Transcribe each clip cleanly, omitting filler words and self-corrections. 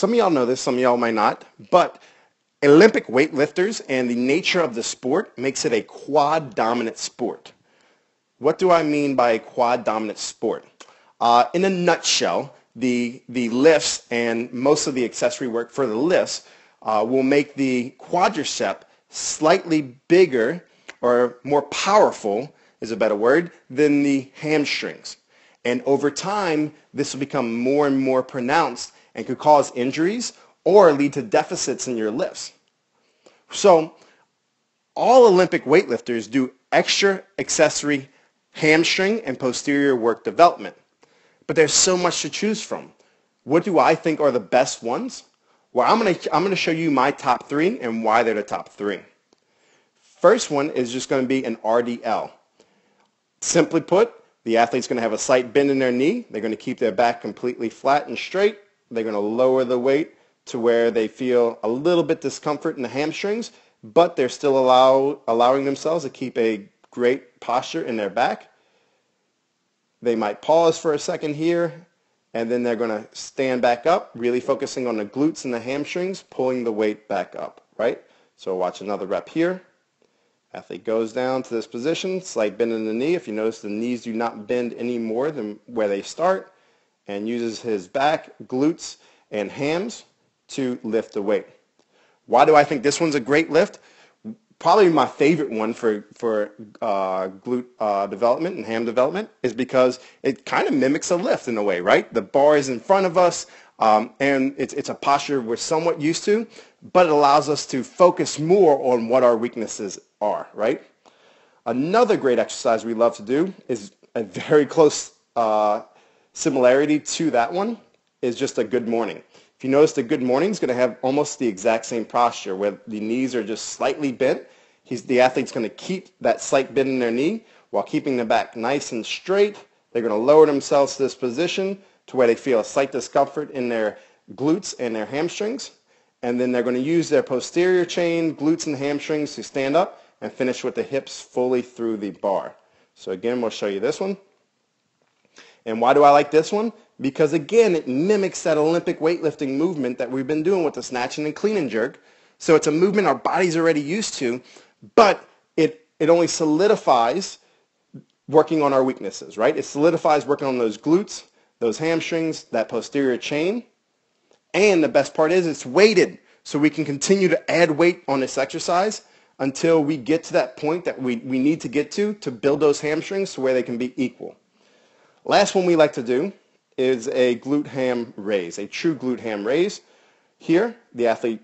some of y'all know this, some of y'all might not, but Olympic weightlifters and the nature of the sport makes it a quad dominant sport. What do I mean by a quad dominant sport? In a nutshell, the lifts and most of the accessory work for the lifts will make the quadricep slightly bigger or more powerful, is a better word, than the hamstrings. And over time, this will become more and more pronounced and could cause injuries or lead to deficits in your lifts. So all Olympic weightlifters do extra accessory hamstring and posterior work development. But there's so much to choose from. What do I think are the best ones? Well, I'm going to show you my top 3 and why they're the top 3. First one is just going to be an RDL. Simply put, the athlete's going to have a slight bend in their knee. They're going to keep their back completely flat and straight. They're going to lower the weight to where they feel a little bit discomfort in the hamstrings, but they're still allowing themselves to keep a great posture in their back. They might pause for a second here, and then they're going to stand back up, really focusing on the glutes and the hamstrings, pulling the weight back up, right? So watch another rep here. Athlete goes down to this position, slight bend in the knee. If you notice, the knees do not bend any more than where they start, and uses his back, glutes, and hams to lift the weight. Why do I think this one's a great lift? Probably my favorite one for glute development and ham development is because it kind of mimics a lift in a way, right? The bar is in front of us, and it's a posture we're somewhat used to, but it allows us to focus more on what our weaknesses are, right? Another great exercise we love to do is a very close similarity to that one is just a good morning. If you notice, the good morning is going to have almost the exact same posture where the knees are just slightly bent. The athlete's going to keep that slight bend in their knee while keeping the back nice and straight. They're going to lower themselves to this position to where they feel a slight discomfort in their glutes and their hamstrings. And then they're going to use their posterior chain, glutes and hamstrings to stand up and finish with the hips fully through the bar. So again, we'll show you this one. And why do I like this one? Because again, it mimics that Olympic weightlifting movement that we've been doing with the snatch and clean and jerk. So it's a movement our body's already used to, but it only solidifies working on our weaknesses, right? It solidifies working on those glutes, those hamstrings, that posterior chain. And the best part is it's weighted, so we can continue to add weight on this exercise until we get to that point that we need to get to build those hamstrings to where they can be equal. Last one we like to do is a glute ham raise, a true glute ham raise. Here, the athlete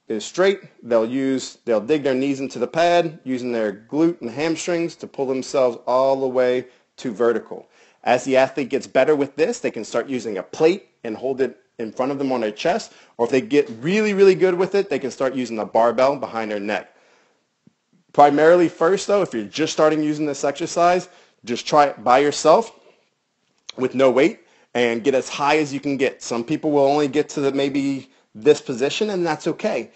is straight. They'll dig their knees into the pad using their glute and hamstrings to pull themselves all the way to vertical. As the athlete gets better with this, they can start using a plate and hold it in front of them on their chest, or if they get really, really good with it, they can start using a barbell behind their neck. Primarily first though, if you're just starting using this exercise, just try it by yourself with no weight and get as high as you can get. Some people will only get to maybe this position, and that's okay.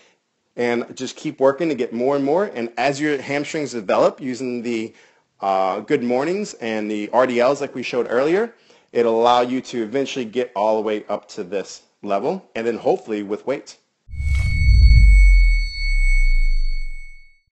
And just keep working to get more and more, and as your hamstrings develop using the good mornings and the RDLs like we showed earlier, it'll allow you to eventually get all the way up to this level, and then hopefully with weights.